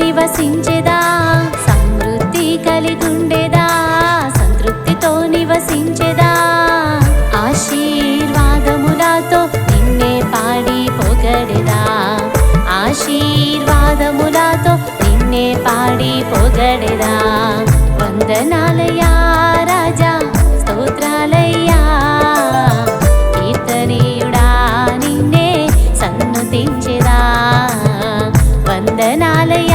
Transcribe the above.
నివసించెదా, సమృద్ధి కలిగుండెదా, సంతృప్తితో నివసించెదా. ఆశీర్వాదములతో నిన్నే పాడి పొగడెదా, ఆశీర్వాదములతో నిన్నే పాడి పొగడెదా. వందనాలయ్యా రాజా, స్తోత్రాలయ్యా, కీర్తనీయుడా నిన్నే సన్నుతించెదా. వందనాలయ్యా